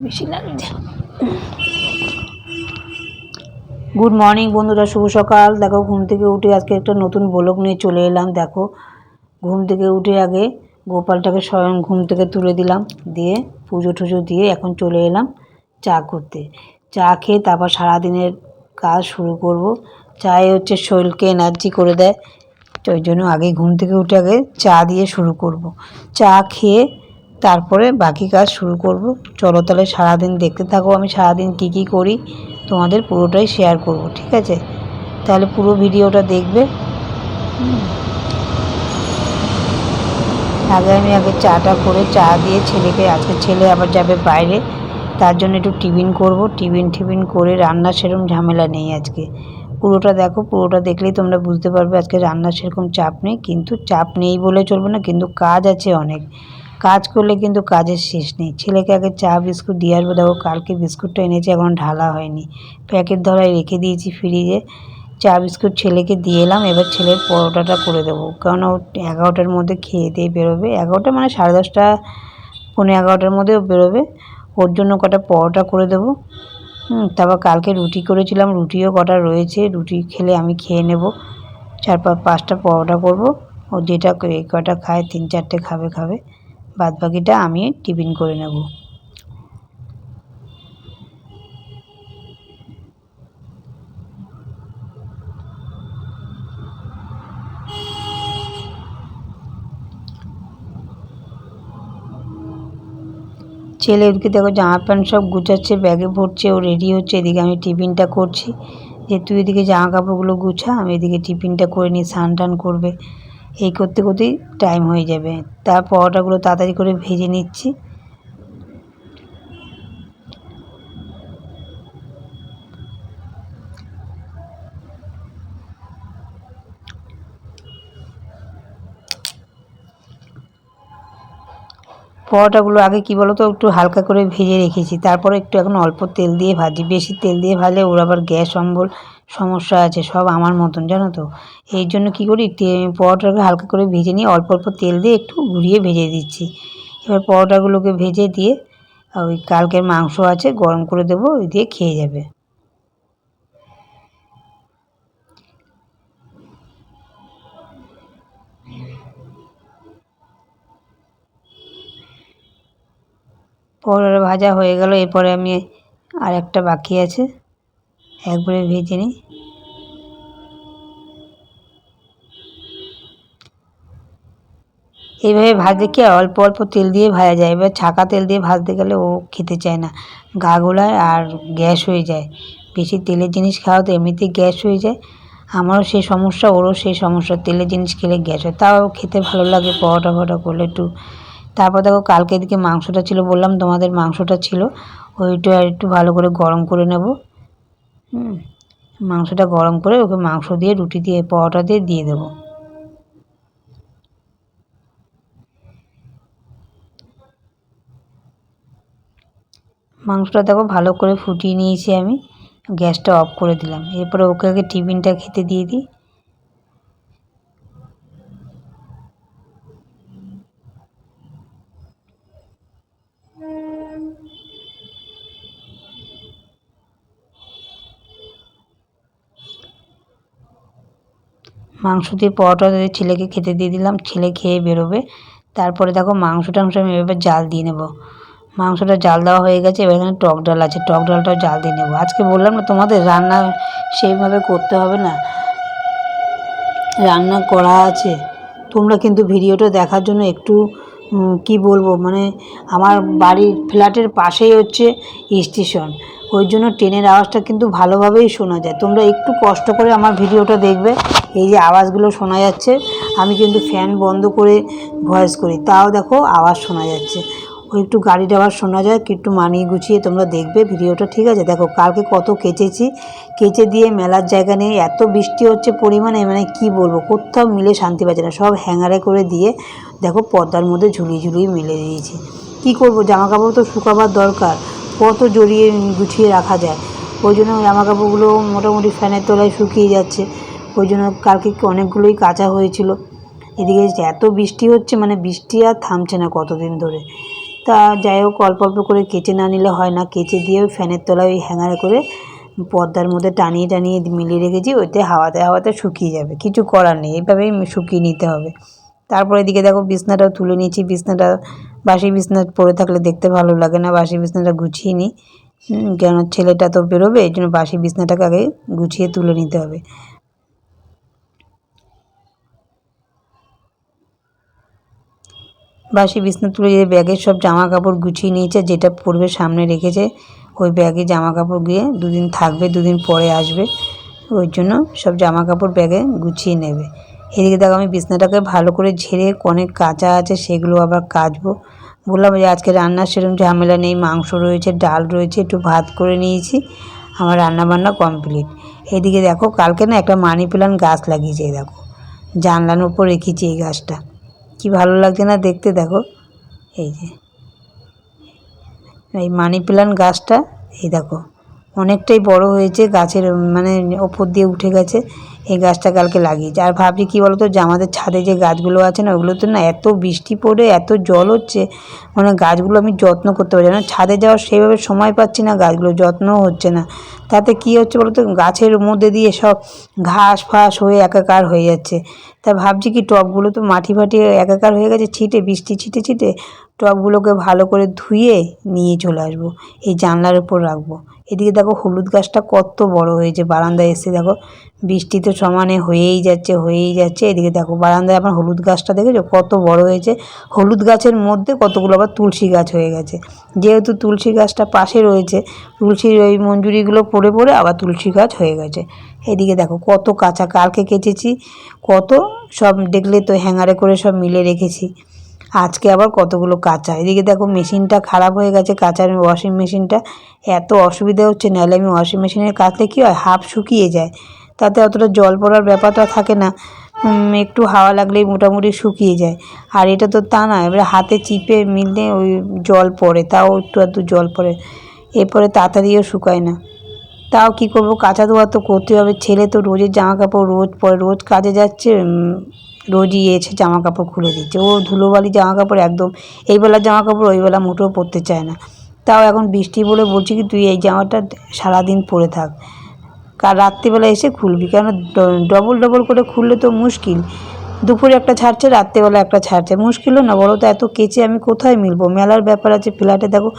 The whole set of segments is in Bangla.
বেশি লাগছে। গুড মর্নিং বন্ধুরা, শুভ সকাল। দেখো ঘুম থেকে উঠে আজকে একটা নতুন ব্লগ নিয়ে চলে এলাম। দেখো ঘুম থেকে উঠে আগে গোপালটাকে স্বয়ং ঘুম থেকে তুলে দিলাম, দিয়ে পুজো টুজো দিয়ে এখন চলে এলাম চা করতে। চা খেয়ে তারপর সারাদিনের কাজ শুরু করব। চায়ে হচ্ছে শরীরকে এনার্জি করে দেয়, তো ওই জন্য আগে ঘুম থেকে উঠে আগে চা দিয়ে শুরু করব। চা খেয়ে তারপরে বাকি কাজ শুরু করব। চলো তাহলে সারাদিন দেখতে থাকো, আমি সারাদিন কী কী করি তোমাদের পুরোটাই শেয়ার করব, ঠিক আছে? তাহলে পুরো ভিডিওটা দেখবে। আগে চাটা করে চা দিয়ে ছেলেকে, আজকে ছেলে আবার যাবে বাইরে, তার জন্য একটু টিফিন করব। টিফিন করে রান্নার সেরকম ঝামেলা নেই আজকে। পুরোটা দেখো, পুরোটা দেখলেই তোমরা বুঝতে পারবে আজকে রান্নার সেরকম চাপ নেই। কিন্তু চাপ নেই বলে চলবে না, কিন্তু কাজ আছে অনেক। কাজ করলে কিন্তু কাজের শেষ নেই। ছেলেকে আগে চা বিস্কুট দিয়ে আসবো। দেখো কালকে বিস্কুটটা এনেছি, এখন ঢালা হয়নি, প্যাকেট ধরায় রেখে দিয়েছি ফ্রিজে। চা বিস্কুট ছেলেকে দিয়ে এলাম। এবার ছেলের পরোটাটা করে দেবো, কারণ ও 11টার মধ্যে খেয়ে দিয়ে বেরোবে। 11টা মানে 10:30, পৌনে 11টার মধ্যে ও বেরোবে। ওর জন্য কটা পরোটা করে দেবো। তারপর কালকে রুটি করেছিলাম, রুটিও কটা রয়েছে, রুটি খেলে আমি খেয়ে নেব। 4-5টা পরোটা করব। ও যেটা এই কটা খায়, 3-4টে খাবে, বাদ বাকিটা আমি টিফিন করে নেব। ছেলে ওদিকে দেখো জামা প্যান্ট সব গুছাচ্ছে, ব্যাগে ভরছে, ও রেডি হচ্ছে। এদিকে আমি টিফিনটা করছি, যে তুই এদিকে জামা কাপড়গুলো গুছা, আমি এদিকে টিফিনটা করে নিই, স্নান টান করবে। এই করতে করতেই টাইম হয়ে যাবে। তার পরোটাগুলো তাড়াতাড়ি করে ভেজে নিচ্ছি। পরোটাগুলো আগে কি বলো তো, একটু হালকা করে ভেজে রেখেছি, তারপরে একটু এখন অল্প তেল দিয়ে ভাজি। বেশি তেল দিয়ে ভাজলে ওর আবার গ্যাস অম্বল সমস্যা আছে, সব আমার মতন, জানো তো। এই জন্য কী করি, পরোটাকে হালকা করে ভেজে নিয়ে অল্প অল্প তেল দিয়ে একটু ঘুরিয়ে ভেজে দিচ্ছি। এবার পরোটাগুলোকে ভেজে দিয়ে ওই কালকের মাংস আছে গরম করে দেবো, ওই দিয়ে খেয়ে যাবে। পরোটা ভাজা হয়ে গেল। এরপরে আমি আর একটা বাকি আছে, একবারে ভেজে নিই। এইভাবে ভাজলে কি অল্প অল্প তেল দিয়ে ভাজা যায়। এবার ছাকা তেল দিয়ে ভাজতে গেলে ও খেতে চায় না, গা গোলায় আর গ্যাস হয়ে যায়। বেশি তেলের জিনিস খাওয়া তো এমনিতেই গ্যাস হয়ে যায়। আমারও সেই সমস্যা, ওরও সেই সমস্যা, তেলের জিনিস খেলে গ্যাস হয়। তাও খেতে ভালো লাগে পরোটা ফরোটা করলে একটু। তারপর দেখো কালকে এদিকে মাংসটা ছিল, বললাম তোমাদের মাংসটা ছিল, ওইটা একটু ভালো করে গরম করে নেব। মাংসটা গরম করে ওকে মাংস দিয়ে, রুটি দিয়ে, পরোটা দিয়ে দিয়ে দেবো। মাংসটা দেখো ভালো করে ফুটিয়ে নিয়েছি আমি, গ্যাসটা অফ করে দিলাম। এরপরে ওকে আগে টিফিনটা খেতে দিয়ে দিই। মাংস দিয়ে পরোটা দিয়ে ছেলেকে খেতে দিয়ে দিলাম, ছেলে খেয়ে বেরোবে। তারপরে দেখো মাংস টাংস আমি এবার জাল দিয়ে নেব। মাংসটা জাল দেওয়া হয়ে গেছে, এবার এখানে টক ডাল আছে, টক ডালটাও জাল দিয়ে নেবো। আজকে বললাম না তোমাদের, রান্না সেইভাবে করতে হবে না, রান্না করা আছে। তোমরা কিন্তু ভিডিওটা দেখার জন্য একটু কি বলবো, মানে আমার বাড়ির ফ্ল্যাটের পাশেই হচ্ছে স্টেশন, ওই জন্য ট্রেনের আওয়াজটা কিন্তু ভালোভাবেই শোনা যায়। তোমরা একটু কষ্ট করে আমার ভিডিওটা দেখবে। এই যে আওয়াজগুলো শোনা যাচ্ছে, আমি কিন্তু ফ্যান বন্ধ করে ভয়েস করি, তাও দেখো আওয়াজ শোনা যাচ্ছে। ওই একটু গাড়ির আওয়াজ শোনা যায়, কি একটু মানিয়ে গুছিয়ে তোমরা দেখবে ভিডিওটা, ঠিক আছে? দেখো কালকে কত কেচেছি, কেচে দিয়ে মেলার জায়গা নেই, এত বৃষ্টি হচ্ছে পরিমাণে, মানে কি বলবো, কোথাও মিলে শান্তি পাচ্ছে না। সব হ্যাঙ্গারে করে দিয়ে দেখো পর্দার মধ্যে ঝুলিয়ে ঝুলিয়ে মেলে দিয়েছি। কি করব, জামা কাপড় তো শুকাবার দরকার, কত জড়িয়ে গুছিয়ে রাখা যায়। ওই জন্য জামা কাপড়গুলো মোটামুটি ফ্যানের তলায় শুকিয়ে যাচ্ছে। ওই জন্য কালকে অনেকগুলোই কাচা হয়েছিল। এদিকে এত বৃষ্টি হচ্ছে, মানে বৃষ্টি আর থামছে না কতদিন ধরে। তা যাই হোক অল্প অল্প করে কেচে না নিলে হয় না, কেচে দিয়ে ওই ফ্যানের তলায় ওই হ্যাঙ্গারে করে পর্দার মধ্যে টানিয়ে টানিয়ে মিলিয়ে রেখেছি, ওইতে হাওয়াতে হাওয়াতে শুকিয়ে যাবে, কিছু করার নেই, এইভাবেই শুকিয়ে নিতে হবে। তারপরে এদিকে দেখো বিছনাটাও তুলে নিয়েছি, বিছনাটা বাসি বিছনা পড়ে থাকলে দেখতে ভালো লাগে না, বাসি বিছনাটা গুছিয়ে নিই, কেন ছেলেটা তো বেরোবে, এই জন্য বাসি বিছনাটাকে আগে গুছিয়ে তুলে নিতে হবে। বাসি বিছনা তুলে যে ব্যাগের সব জামা কাপড় গুছিয়ে নিয়েছে, যেটা পরবে সামনে রেখেছে, ওই ব্যাগে জামা কাপড় গিয়ে দুদিন থাকবে, দুদিন পরে আসবে, ওই জন্য সব জামা কাপড় ব্যাগে গুছিয়ে নেবে। এদিকে দেখো আমি বিছনাটাকে ভালো করে ঝেড়ে অনেক কাঁচা আছে সেগুলো আবার কাচবো। বললাম যে আজকে রান্নার সেরকম ঝামেলা নেই, মাংস রয়েছে, ডাল রয়েছে, একটু ভাত করে নিয়েছি, আমার রান্নাবান্না কমপ্লিট। এদিকে দেখো কালকে না একটা মানি প্ল্যান্ট গাছ লাগিয়েছে, দেখো জানলার উপর রেখেছি এই গাছটা, কি ভালো লাগছে না দেখতে। দেখো এই যে এই মানি প্ল্যান্ট গাছটা, এই দেখো অনেকটাই বড় হয়েছে, গাছের মানে ওপর দিয়ে উঠে গেছে, এই গাছটা কালকে লাগিয়েছে। আর ভাবছি কী বলো তো, যে আমাদের ছাদে যে গাছগুলো আছে না, ওগুলোতে না এত বৃষ্টি পড়ে এত জল হচ্ছে, মানে গাছগুলো আমি যত্ন করতে পারছি না, ছাদে যাওয়ার সেইভাবে সময় পাচ্ছি না, গাছগুলো যত্নও হচ্ছে না। তাতে কী হচ্ছে বলো তো, গাছের মধ্যে দিয়ে সব ঘাস ফাস হয়ে একাকার হয়ে যাচ্ছে। তা ভাবছি কি টবগুলো তো মাটি ফাটি একাকার হয়ে গেছে, ছিটে বৃষ্টি ছিটে ছিটে, টবগুলোকে ভালো করে ধুয়ে নিয়ে চলে আসবো, এই জানলার উপর রাখবো। এদিকে দেখো হলুদ গাছটা কত বড় হয়েছে, বারান্দায় এসে দেখো বৃষ্টি তো সমানে হয়েই যাচ্ছে হয়েই যাচ্ছে। এদিকে দেখো বারান্দায় আমার হলুদ গাছটা দেখেছো কত বড় হয়েছে, হলুদ গাছের মধ্যে কতগুলো আবার তুলসী গাছ হয়ে গেছে, যেহেতু তুলসী গাছটা পাশে রয়েছে, তুলসীর ওই মঞ্জুরিগুলো পড়ে পড়ে আবার তুলসী গাছ হয়ে গেছে। এদিকে দেখো কত কাঁচা, কালকে কেচেছি কত, সব দেখলে তো হ্যাঙ্গারে করে সব মিলে রেখেছি, আজকে আবার কতগুলো কাঁচা। এদিকে দেখো মেশিনটা খারাপ হয়ে গেছে, কাচার ওয়াশিং মেশিনটা, এত অসুবিধা হচ্ছে, নাহলে আমি ওয়াশিং মেশিনে কাচলে কী হয় হাফ শুকিয়ে যায়, তাতে অতটা জল পড়ার ব্যাপারটা থাকে না, একটু হাওয়া লাগলেই মোটামুটি শুকিয়ে যায়। আর এটা তো তা না, এবারে হাতে চিপে মিললে ওই জল পড়ে, তাও একটু আধটু জল পড়ে, এরপরে তাড়াতাড়িও শুকায় না। তাও কী করবো, কাচা ধোয়া তো করতে হবে, ছেলে তো রোজের জামা কাপড় রোজ পরে, রোজ কাজে যাচ্ছে, রোজই এসে জামা কাপড় খুলে দিচ্ছে, ও ধুলোবালি জামা কাপড় একদম, এই বেলার জামা কাপড় ওই বেলা মোটেও পরতে চায় না। তাও এখন বৃষ্টি বলে বলছি কি তুই এই জামাটা সারাদিন পরে থাক, রাত্রিবেলা এসে খুলবি, কেন ডবল ডবল করে খুললে তো মুশকিল, দুপুরে একটা ছাড়ছে রাত্রিবেলা একটা ছাড়ছে, মুশকিলও না বলো তো, এত কেচে আমি কোথায় মিলবো, মেলার ব্যাপার আছে, ফ্ল্যাটে দেখো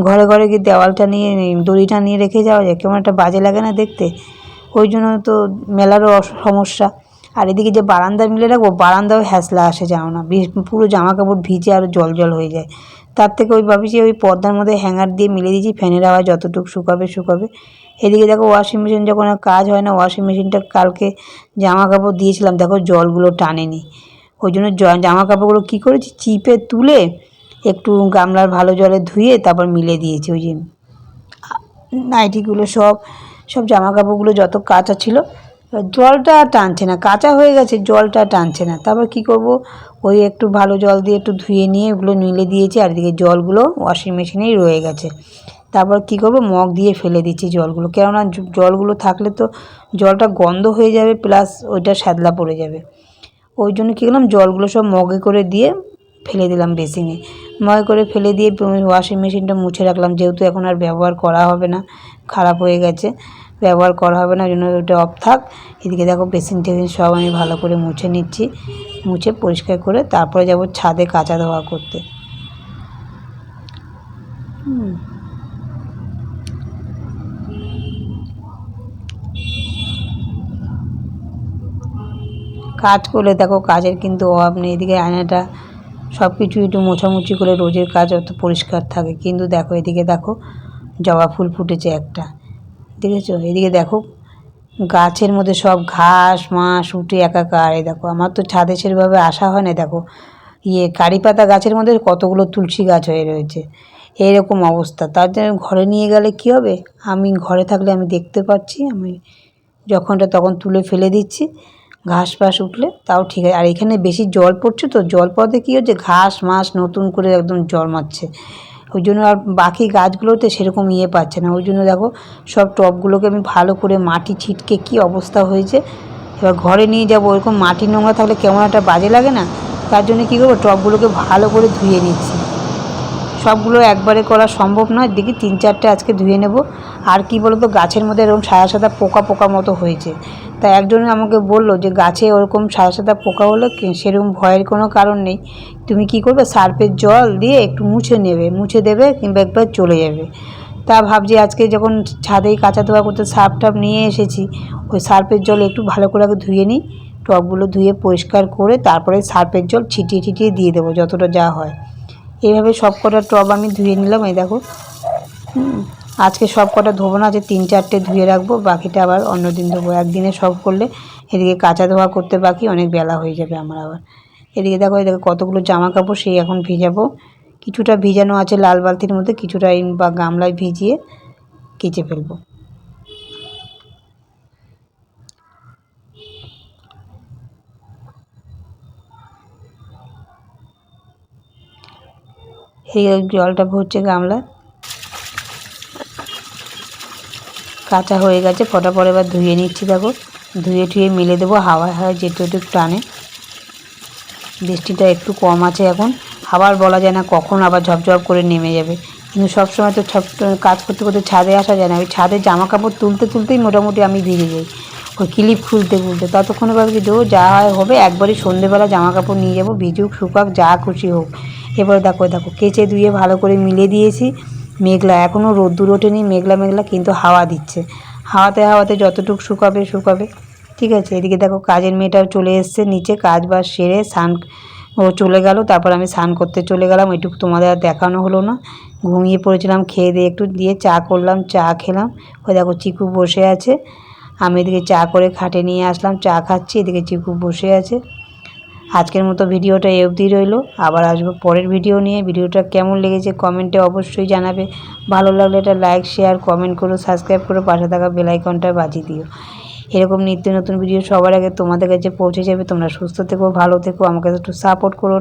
ঘরে ঘরে গিয়ে দেওয়ালটা নিয়ে দড়িটা নিয়ে রেখে যাওয়া যায়, কেমন একটা বাজে লাগে না দেখতে, ওই জন্য তো মেলারও সমস্যা। আর এদিকে যে বারান্দায় মিলে রাখবো, বারান্দাও হ্যাসলা আসে, যাও না পুরো জামা কাপড় ভিজে আর জল জল হয়ে যায়, তার থেকে ওই ভাবছি ওই পর্দার মধ্যে হ্যাঙ্গার দিয়ে মিলে দিয়েছি, ফ্যানের হাওয়া যতটুকু শুকাবে শুকাবে। এদিকে দেখো ওয়াশিং মেশিন যখন আর কাজ হয় না, ওয়াশিং মেশিনটা কালকে জামা কাপড় দিয়েছিলাম, দেখো জলগুলো টানেনি, ওই জন্য জামা কাপড়গুলো কী করেছি চিপে তুলে একটু গামলার ভালো জলে ধুয়ে তারপর মিলে দিয়েছি, ওই যে নাইটিগুলো সব সব জামা কাপড়গুলো যত কাঁচা ছিল, জলটা টানছে না, কাঁচা হয়ে গেছে জলটা টানছে না, তারপর কি করব, ওই একটু ভালো জল দিয়ে একটু ধুয়ে নিয়ে ওগুলো মিলে দিয়েছি, আর এদিকে জলগুলো ওয়াশিং মেশিনেই রয়ে গেছে। তারপর কি করব, মগ দিয়ে ফেলে দিচ্ছি জলগুলো, কেননা জলগুলো থাকলে তো জলটা গন্ধ হয়ে যাবে, প্লাস ওইটা শ্যাদলা পড়ে যাবে, ওই জন্য কী করলাম জলগুলো সব মগে করে দিয়ে ফেলে দিলাম বেসিনে, মগে করে ফেলে দিয়ে ওয়াশিং মেশিনটা মুছে রাখলাম, যেহেতু এখন আর ব্যবহার করা হবে না, খারাপ হয়ে গেছে, ব্যবহার করা হবে না, ওই জন্য ওটা অফ থাক। এদিকে দেখো বেসিন টেসিন সব আমি ভালো করে মুছে নিচ্ছি, মুছে পরিষ্কার করে তারপরে যাব ছাদে কাচা ধোয়া করতে। কাজ করলে দেখো কাজের কিন্তু অভাব নেই, এদিকে আয়নাটা সব কিছু একটু মোছামুছি করে রোজের কাজ অত পরিষ্কার থাকে, কিন্তু দেখো এদিকে দেখো জবা ফুল ফুটেছে একটা, দেখেছো, এদিকে দেখো গাছের মধ্যে সব ঘাস মাস উঠে একাকার, এই দেখো আমার তো ছাদে সেভাবে আসা হয় না, দেখো কারি পাতা গাছের মধ্যে কতগুলো তুলসী গাছ হয়ে রয়েছে, এইরকম অবস্থা, তার জন্য ঘরে নিয়ে গেলে কী হবে, আমি ঘরে থাকলে আমি দেখতে পাচ্ছি, আমি যখনটা তখন তুলে ফেলে দিচ্ছি, ঘাস ফাস উঠলে তাও ঠিক আছে। আর এখানে বেশি জল পড়ছে তো, জল পড়তে কী হচ্ছে ঘাস মাস নতুন করে একদম জন্মাচ্ছে, ওই জন্য আর বাকি গাছগুলোতে সেরকম পাচ্ছে না, ওই জন্য দেখো সব টবগুলোকে আমি ভালো করে মাটি ছিটকে কী অবস্থা হয়েছে, এবার ঘরে নিয়ে যাবো, ওরকম মাটি নোংরা থাকলে কেমন একটা বাজে লাগে না, তার জন্য কী করবো টবগুলোকে ভালো করে ধুয়ে নিচ্ছি, সবগুলো একবারে করা সম্ভব নয়, দেখি 3-4টে আজকে ধুয়ে নেব। আর কি বলো তো, গাছের মধ্যে এরকম সাদা সাদা পোকা পোকা মতো হয়েছে। তাই একজনে আমাকে বলল যে গাছে ওরকম সাদা সাদা পোকা হলে সেরকম ভয়ের কোনো কারণ নেই, তুমি কি করবে, সার্ফের জল দিয়ে একটু মুছে নেবে, মুছে দেবে কিংবা একবার চলে যাবে। তা ভাবছি আজকে যখন ছাদেই কাঁচা ধোয়া করতে সার্ফ টাফ নিয়ে এসেছি, ওই সার্ফের জল একটু ভালো করে আগে ধুয়ে নিই, টবগুলো ধুয়ে পরিষ্কার করে তারপরে সার্ফের জল ছিটিয়ে ছিটিয়ে দিয়ে দেবো যতটা যা হয়। এইভাবে সব কটা টব আমি ধুয়ে নিলাম। এই দেখো, আজকে সব কটা ধোবো না, যে 3-4টে ধুয়ে রাখবো, বাকিটা আবার অন্য দিন ধোবো। একদিনে সব করলে এদিকে কাঁচা ধোয়া করতে বাকি অনেক বেলা হয়ে যাবে আমার আবার। এদিকে দেখো, এদিকে কতগুলো জামা কাপড় সেই এখন ভিজাবো। কিছুটা ভিজানো আছে লাল বালতির মধ্যে, কিছুটা বা গামলায় ভিজিয়ে কেচে ফেলবো। এই জলটা ভরছে গামলা, কাঁচা হয়ে গেছে, ফটাফট এবার ধুয়ে নিচ্ছি। দেখো, ধুয়ে টুয়ে মিলে দেবো, হাওয়ায় হাওয়ায় যেটুকু টানে। বৃষ্টিটা একটু কম আছে এখন, আবার বলা যায় না কখন আবার ঝপঝপ করে নেমে যাবে। কিন্তু সবসময় তো কাজ করতে করতে ছাদে আসা যায় না, ওই ছাদে জামা কাপড় তুলতে তুলতেই মোটামুটি আমি ভিজে যাই, ওই ক্লিপ খুলতে খুলতে। ততক্ষণে ভাবছি দেবো, যা হয় হবে, একবারই সন্ধেবেলা জামা কাপড় নিয়ে যাবো, ভিজুক শুকাক যা খুশি হোক। এবার দেখো দেখো কেচে ধুয়ে ভালো করে মিলে দিয়েছি। মেঘলা, এখনও রোদ্দুর ওঠেনি, মেঘলা মেঘলা, কিন্তু হাওয়া দিচ্ছে, হাওয়াতে হাওয়াতে যতটুকু শুকাবে শুকাবে। ঠিক আছে, এদিকে দেখো কাজের মেয়েটাও চলে এসছে নিচে, কাজ বাজ সেরে স্নান, ও চলে গেল, তারপর আমি স্নান করতে চলে গেলাম। এটুকু তোমাদের আর দেখানো হলো না, ঘুমিয়ে পড়েছিলাম। খেয়ে দিয়ে একটু দিয়ে চা করলাম, চা খেলাম। ওই দেখো চিকু বসে আছে, আমি এদিকে চা করে খাটে নিয়ে আসলাম, চা খাচ্ছি, এদিকে চিকু বসে আছে। আজকের মতো ভিডিওটা এই অবধি রইলো, আবার আসবো পরের ভিডিও নিয়ে। ভিডিওটা কেমন লেগেছে কমেন্টে অবশ্যই জানাবে, ভালো লাগলে এটা লাইক শেয়ার কমেন্ট করো, সাবস্ক্রাইব করো, পাশে থাকা বেল আইকনটা বাজিয়ে দিও। এরকম নিত্য নতুন ভিডিও সবার আগে তোমাদের কাছে পৌঁছে যাবে। তোমরা সুস্থ থেকো, ভালো থেকো, আমাকে একটু সাপোর্ট করো।